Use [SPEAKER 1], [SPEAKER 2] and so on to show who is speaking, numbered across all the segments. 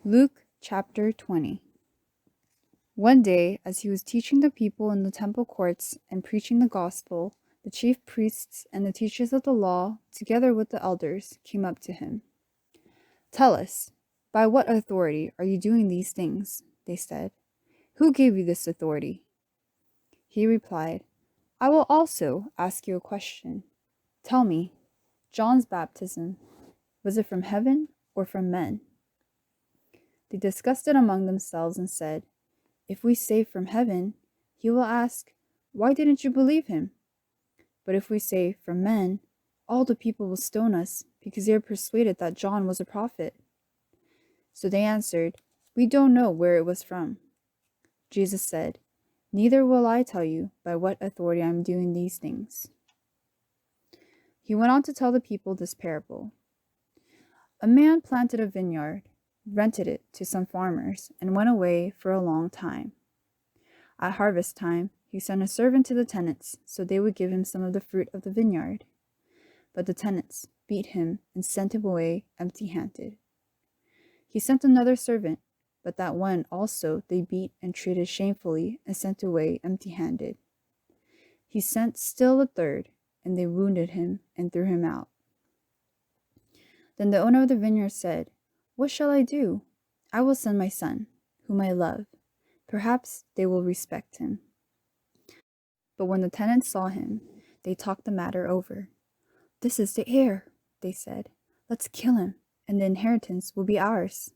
[SPEAKER 1] Luke chapter 20. One day, as he was teaching the people in the temple courts and preaching the gospel, the chief priests and the teachers of the law, together with the elders, came up to him. "Tell us, by what authority are you doing these things?" they said. "Who gave you this authority?" He replied, "I will also ask you a question. Tell me, John's baptism, was it from heaven or from men?" They discussed it among themselves and said, "If we say from heaven, he will ask, 'Why didn't you believe him?' But if we say from men, all the people will stone us because they are persuaded that John was a prophet." So they answered, "We don't know where it was from." Jesus said, "Neither will I tell you by what authority I am doing these things." He went on to tell the people this parable. A man planted a vineyard, rented it to some farmers, and went away for a long time. At harvest time, he sent a servant to the tenants so they would give him some of the fruit of the vineyard. But the tenants beat him and sent him away empty-handed. He sent another servant, but that one also they beat and treated shamefully and sent away empty-handed. He sent still a third, and they wounded him and threw him out. Then the owner of the vineyard said, "What shall I do? I will send my son, whom I love. Perhaps they will respect him." But when the tenants saw him, they talked the matter over. "This is the heir," they said. "Let's kill him, and the inheritance will be ours."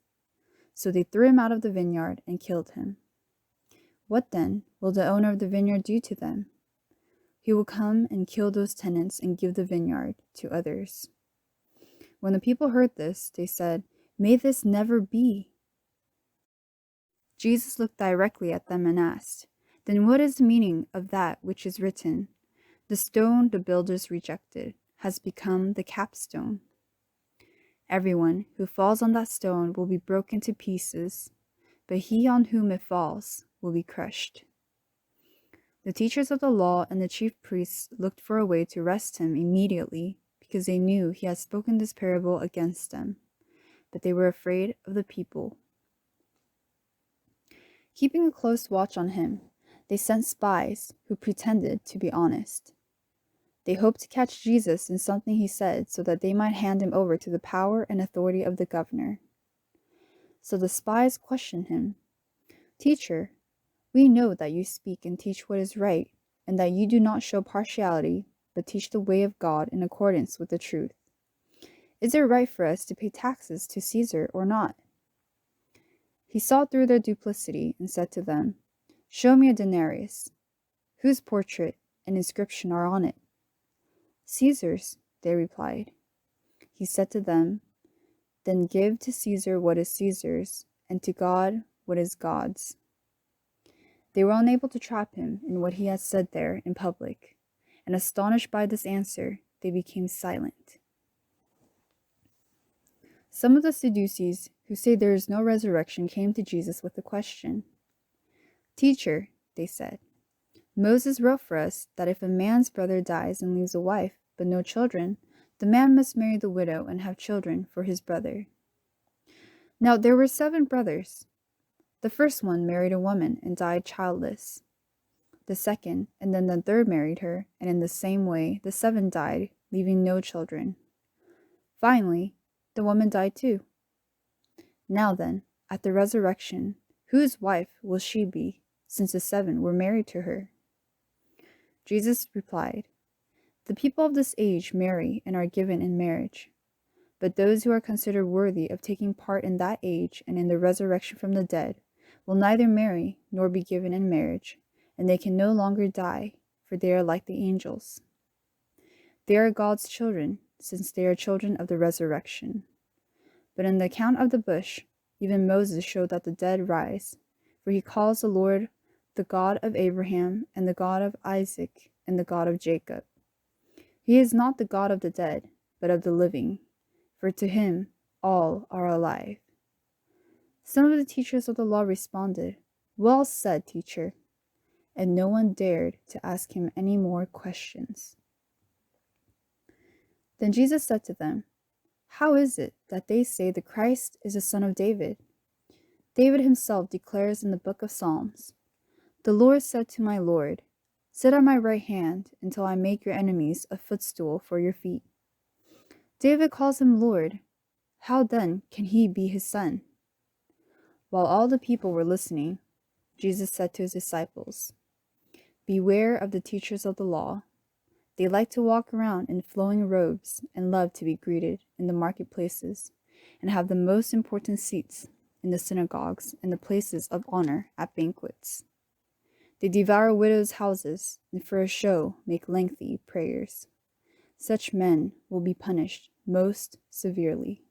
[SPEAKER 1] So they threw him out of the vineyard and killed him. What then will the owner of the vineyard do to them? He will come and kill those tenants and give the vineyard to others. When the people heard this, they said, "May this never be." Jesus looked directly at them and asked, "Then what is the meaning of that which is written? 'The stone the builders rejected has become the capstone. Everyone who falls on that stone will be broken to pieces, but he on whom it falls will be crushed.'" The teachers of the law and the chief priests looked for a way to arrest him immediately because they knew he had spoken this parable against them, but they were afraid of the people. Keeping a close watch on him, they sent spies who pretended to be honest. They hoped to catch Jesus in something he said so that they might hand him over to the power and authority of the governor. So the spies questioned him. "Teacher, we know that you speak and teach what is right, and that you do not show partiality, but teach the way of God in accordance with the truth. Is it right for us to pay taxes to Caesar or not?" He saw through their duplicity and said to them, "Show me a denarius. Whose portrait and inscription are on it?" "Caesar's," they replied. He said to them, "Then give to Caesar what is Caesar's, and to God what is God's." They were unable to trap him in what he had said there in public, and astonished by this answer, they became silent. Some of the Sadducees, who say there is no resurrection, came to Jesus with a question. "Teacher," they said, "Moses wrote for us that if a man's brother dies and leaves a wife but no children, the man must marry the widow and have children for his brother. Now there were 7 brothers. The first one married a woman and died childless. The second and then the third married her, and in the same way the 7 died, leaving no children. Finally, the woman died too. Now then, at the resurrection, whose wife will she be, since the 7 were married to her?" Jesus replied, "The people of this age marry and are given in marriage. But those who are considered worthy of taking part in that age and in the resurrection from the dead will neither marry nor be given in marriage, and they can no longer die, for they are like the angels. They are God's children, since they are children of the resurrection. But in the account of the bush, even Moses showed that the dead rise, for he calls the Lord the God of Abraham and the God of Isaac and the God of Jacob. He is not the God of the dead, but of the living, for to him all are alive." Some of the teachers of the law responded, "Well said, teacher," and no one dared to ask him any more questions. Then Jesus said to them, "How is it that they say the Christ is the son of David? David himself declares in the book of Psalms, "The Lord said to my Lord, sit at my right hand until I make your enemies a footstool for your feet." David calls him Lord. How then can he be his son? While all the people were listening, Jesus said to his disciples, "Beware of the teachers of the law. They like to walk around in flowing robes and love to be greeted in the marketplaces and have the most important seats in the synagogues and the places of honor at banquets. They devour widows' houses and for a show make lengthy prayers. Such men will be punished most severely."